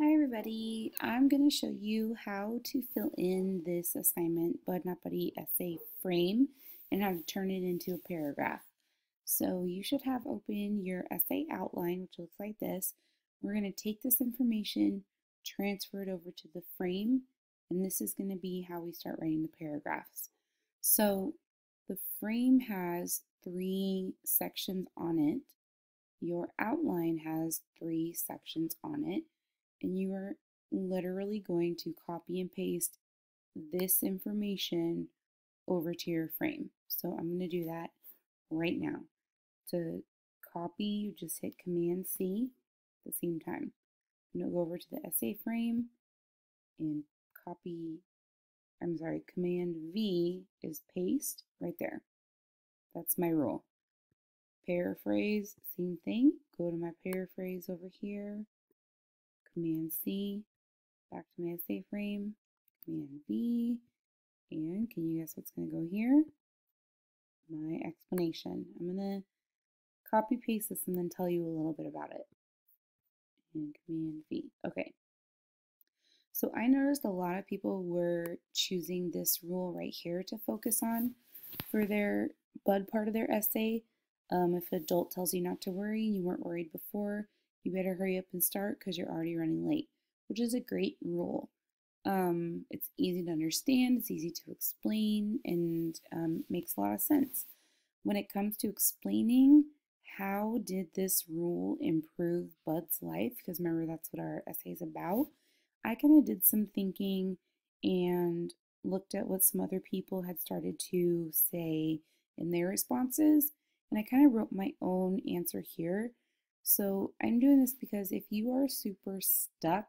Hi everybody, I'm going to show you how to fill in this assignment Bud Not Buddy essay frame and how to turn it into a paragraph. So you should have open your essay outline, which looks like this. We're going to take this information, transfer it over to the frame, and this is going to be how we start writing the paragraphs. So the frame has 3 sections on it. Your outline has 3 sections on it, and you are literally going to copy and paste this information over to your frame. So I'm going to do that right now. To copy, you just hit Command C at the same time. I'm going to go over to the essay frame and Command V is paste right there. That's my rule. Paraphrase, same thing. Go to my paraphrase over here. Command C, back to my essay frame, Command V, and can you guess what's going to go here? My explanation. I'm going to copy paste this and then tell you a little bit about it. And Command V. Okay. So I noticed a lot of people were choosing this rule right here to focus on for their Bud part of their essay. If an adult tells you not to worry and you weren't worried before, you better hurry up and start because you're already running late, which is a great rule. It's easy to understand, it's easy to explain, and makes a lot of sense. When it comes to explaining how did this rule improve Bud's life, because remember that's what our essay is about, I kind of did some thinking and looked at what some other people had started to say in their responses, and I kind of wrote my own answer here. So I'm doing this because if you are super stuck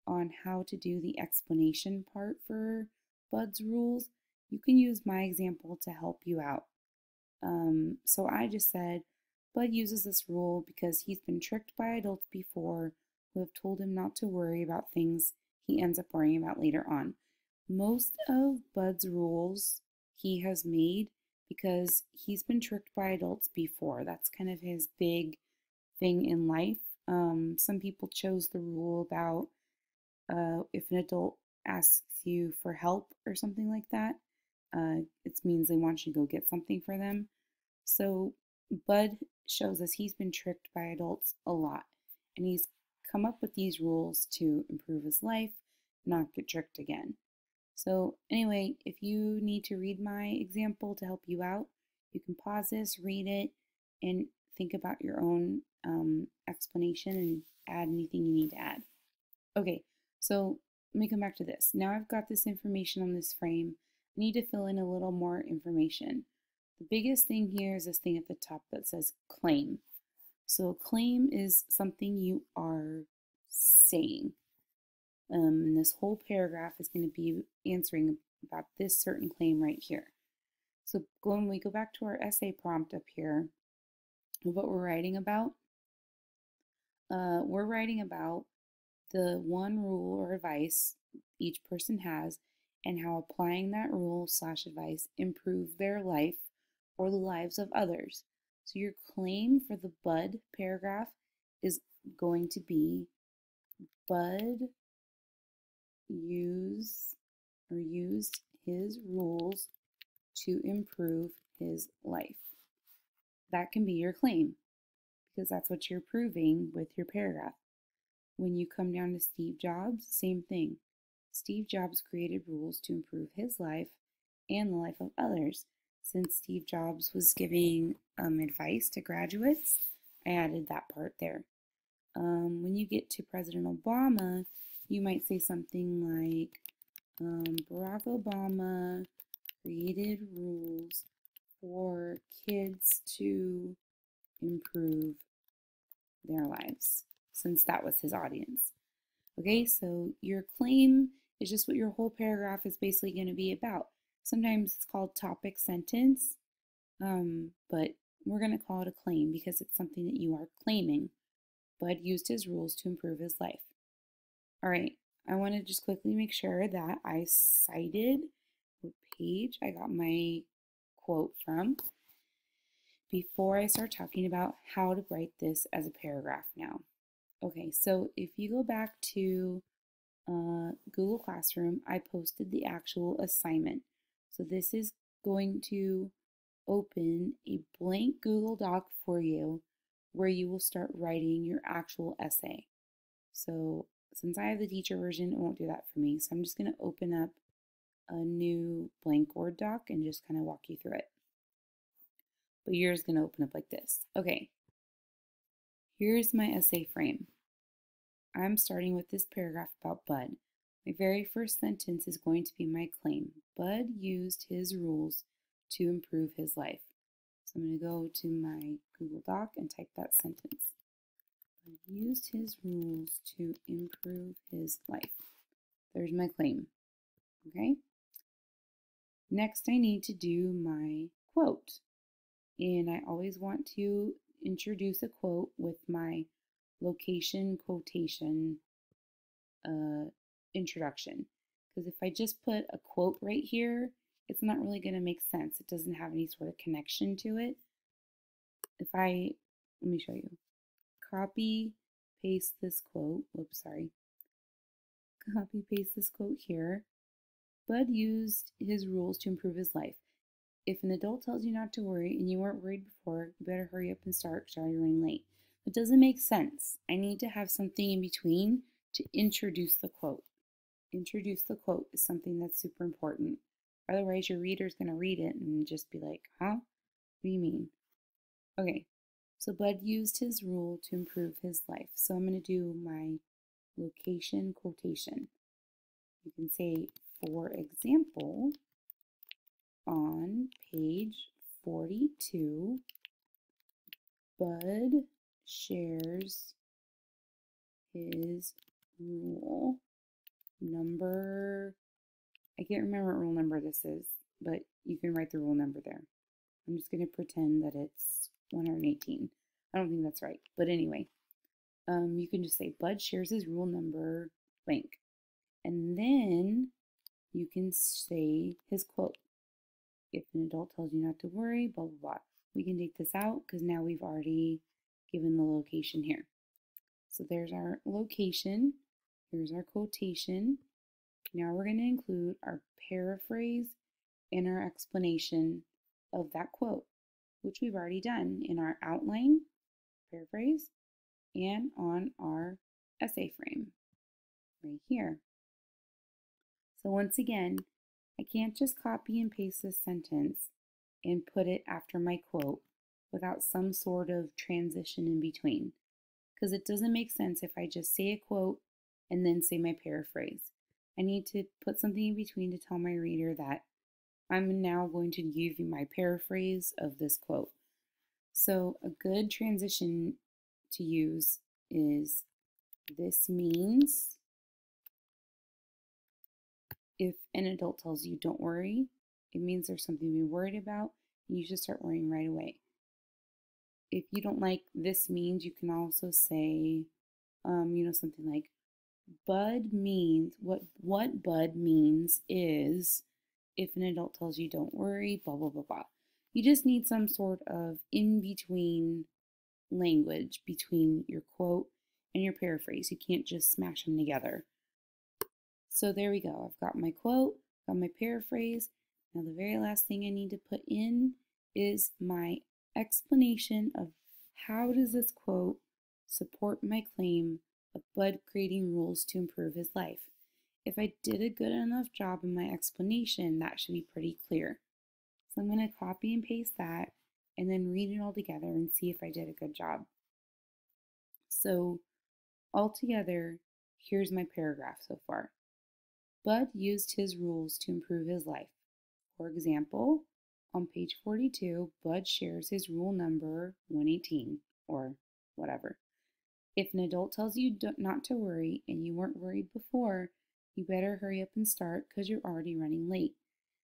on how to do the explanation part for Bud's rules, you can use my example to help you out. So I just said, Bud uses this rule because he's been tricked by adults before who have told him not to worry about things he ends up worrying about later on. Most of Bud's rules he has made because he's been tricked by adults before. That's kind of his big thing in life. Some people chose the rule about if an adult asks you for help or something like that, it means they want you to go get something for them. So Bud shows us he's been tricked by adults a lot, and he's come up with these rules to improve his life, not get tricked again. So anyway, if you need to read my example to help you out, you can pause this, read it, and think about your own explanation and add anything you need to add. Okay, so let me come back to this. Now I've got this information on this frame. I need to fill in a little more information. The biggest thing here is this thing at the top that says claim. So a claim is something you are saying. And this whole paragraph is going to be answering about this certain claim right here. So when we go back to our essay prompt up here, what we're writing about the one rule or advice each person has and how applying that rule / advice improve their life or the lives of others. So your claim for the Bud paragraph is going to be Bud used his rules to improve his life. That can be your claim because that's what you're proving with your paragraph. When you come down to Steve Jobs, same thing. Steve Jobs created rules to improve his life and the life of others. Since Steve Jobs was giving advice to graduates, I added that part there. When you get to President Obama, you might say something like, Barack Obama created rules for kids to improve their lives, since that was his audience. Okay, so your claim is just what your whole paragraph is basically going to be about. Sometimes it's called topic sentence, but we're going to call it a claim because it's something that you are claiming. Bud used his rules to improve his life. All right, I want to just quickly make sure that I cited what page I got my quote from before I start talking about how to write this as a paragraph now. Okay, so if you go back to Google Classroom, I posted the actual assignment. So this is going to open a blank Google Doc for you where you will start writing your actual essay. So since I have the teacher version, it won't do that for me. So I'm just going to open up a new blank Word doc and just kind of walk you through it. But yours is going to open up like this. Okay, here's my essay frame. I'm starting with this paragraph about Bud. My very first sentence is going to be my claim. Bud used his rules to improve his life. So I'm going to go to my Google Doc and type that sentence. Bud used his rules to improve his life. There's my claim. Okay? Next, I need to do my quote. And I always want to introduce a quote with my location quotation introduction. Because if I just put a quote right here, it's not really going to make sense. It doesn't have any sort of connection to it. If I, let me show you, copy, paste this quote, whoops, sorry. Copy, paste this quote here. Bud used his rules to improve his life. If an adult tells you not to worry and you weren't worried before, you better hurry up and start because you're running late. It doesn't make sense. I need to have something in between to introduce the quote. Introduce the quote is something that's super important. Otherwise, your reader's going to read it and just be like, huh? What do you mean? Okay, so Bud used his rule to improve his life. So I'm going to do my location quotation. You can say, for example, on page 42, Bud shares his rule number, I can't remember what rule number this is, but you can write the rule number there. I'm just going to pretend that it's 118. I don't think that's right, but anyway, you can just say Bud shares his rule number blank. And then you can say his quote. If an adult tells you not to worry, blah, blah, blah. We can take this out because now we've already given the location here. So there's our location. Here's our quotation. Now we're going to include our paraphrase and our explanation of that quote, which we've already done in our outline, paraphrase, and on our essay frame right here. So once again, I can't just copy and paste this sentence and put it after my quote without some sort of transition in between, because it doesn't make sense if I just say a quote and then say my paraphrase. I need to put something in between to tell my reader that I'm now going to give you my paraphrase of this quote. So a good transition to use is, this means, if an adult tells you don't worry, it means there's something to be worried about and you should start worrying right away. If you don't like this means, you can also say, something like, Bud means, what Bud means is, if an adult tells you don't worry, blah, blah, blah, blah. You just need some sort of in-between language between your quote and your paraphrase. You can't just smash them together. So there we go. I've got my quote, got my paraphrase. Now the very last thing I need to put in is my explanation of how does this quote support my claim of Bud creating rules to improve his life. If I did a good enough job in my explanation, that should be pretty clear. So I'm going to copy and paste that and then read it all together and see if I did a good job. So altogether, here's my paragraph so far. Bud used his rules to improve his life. For example, on page 42, Bud shares his rule number 118, or whatever. If an adult tells you not to worry and you weren't worried before, you better hurry up and start because you're already running late.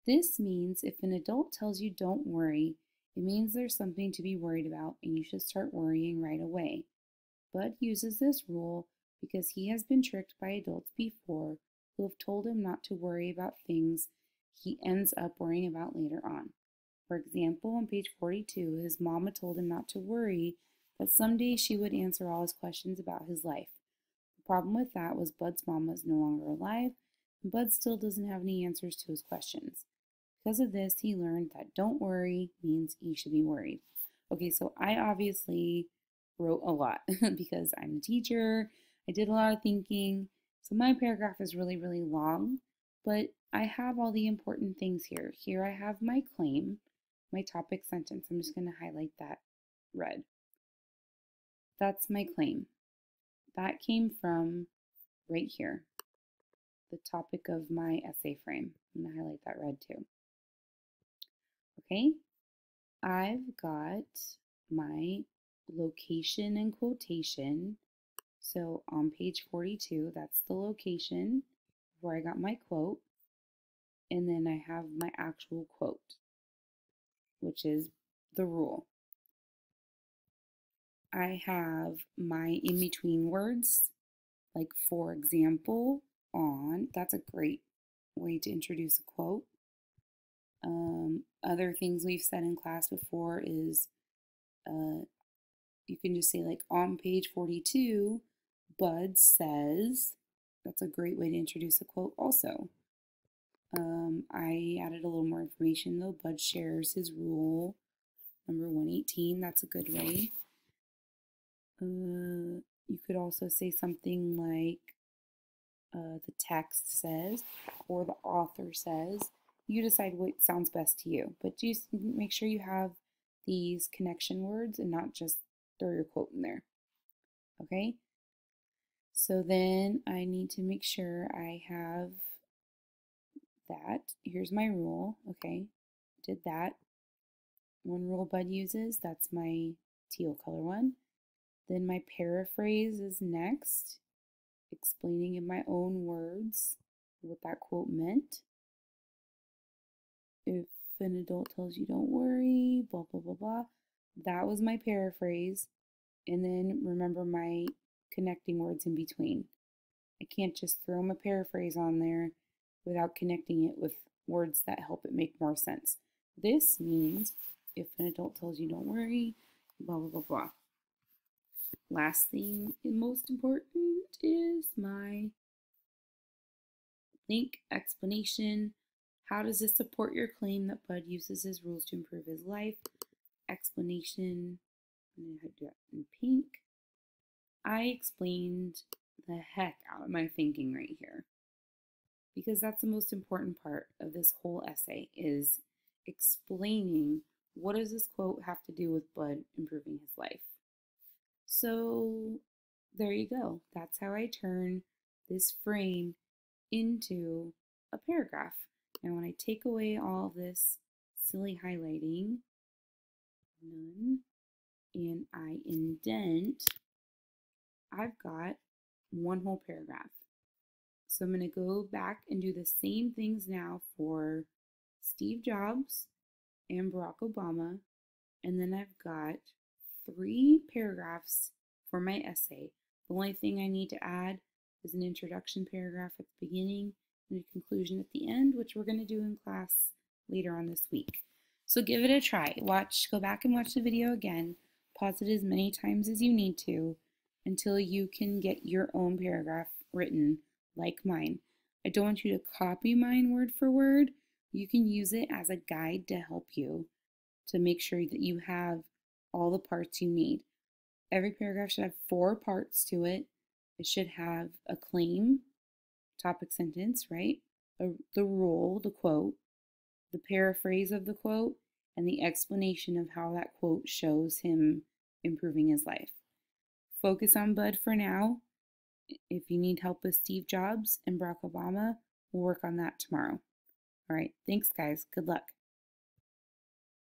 This means if an adult tells you don't worry, it means there's something to be worried about and you should start worrying right away. Bud uses this rule because he has been tricked by adults before who have told him not to worry about things he ends up worrying about later on. For example, on page 42, his mama told him not to worry that someday she would answer all his questions about his life. The problem with that was Bud's mom was no longer alive, and Bud still doesn't have any answers to his questions. Because of this, he learned that don't worry means he should be worried. Okay, so I obviously wrote a lot because I'm a teacher. I did a lot of thinking. So my paragraph is really, really long, but I have all the important things here. Here I have my claim, my topic sentence. I'm just going to highlight that red. That's my claim. That came from right here, the topic of my essay frame. I'm going to highlight that red too. Okay, I've got my location and quotation. So on page 42, that's the location where I got my quote. And then I have my actual quote, which is the rule. I have my in-between words, like for example, on. That's a great way to introduce a quote. Other things we've said in class before is you can just say like on page 42, Bud says. That's a great way to introduce a quote also. I added a little more information though. Bud shares his rule, number 118. That's a good way. You could also say something like the text says or the author says. You decide what sounds best to you, but just make sure you have these connection words and not just throw your quote in there. Okay? So then I need to make sure I have that. Here's my rule. Okay, did that. One rule Bud uses, that's my teal color one. Then my paraphrase is next, explaining in my own words what that quote meant. If an adult tells you don't worry, blah, blah, blah, blah. That was my paraphrase. And then remember my connecting words in between. I can't just throw my paraphrase on there without connecting it with words that help it make more sense. This means if an adult tells you don't worry, blah, blah, blah, blah. Last thing and most important is my think explanation. How does this support your claim that Bud uses his rules to improve his life? Explanation. I'm going to do that in pink. I explained the heck out of my thinking right here, because that's the most important part of this whole essay is explaining what does this quote have to do with Bud improving his life. So there you go. That's how I turn this frame into a paragraph. And when I take away all this silly highlighting, none, and I indent, I've got one whole paragraph. So I'm going to go back and do the same things now for Steve Jobs and Barack Obama. And then I've got 3 paragraphs for my essay. The only thing I need to add is an introduction paragraph at the beginning and a conclusion at the end, which we're going to do in class later on this week. So give it a try. Go back and watch the video again. Pause it as many times as you need to until you can get your own paragraph written like mine. I don't want you to copy mine word for word. You can use it as a guide to help you to make sure that you have all the parts you need. Every paragraph should have 4 parts to it. It should have a claim, topic sentence, right? The rule, the quote, the paraphrase of the quote, and the explanation of how that quote shows him improving his life. Focus on Bud for now. If you need help with Steve Jobs and Barack Obama, we'll work on that tomorrow. All right, thanks guys. Good luck.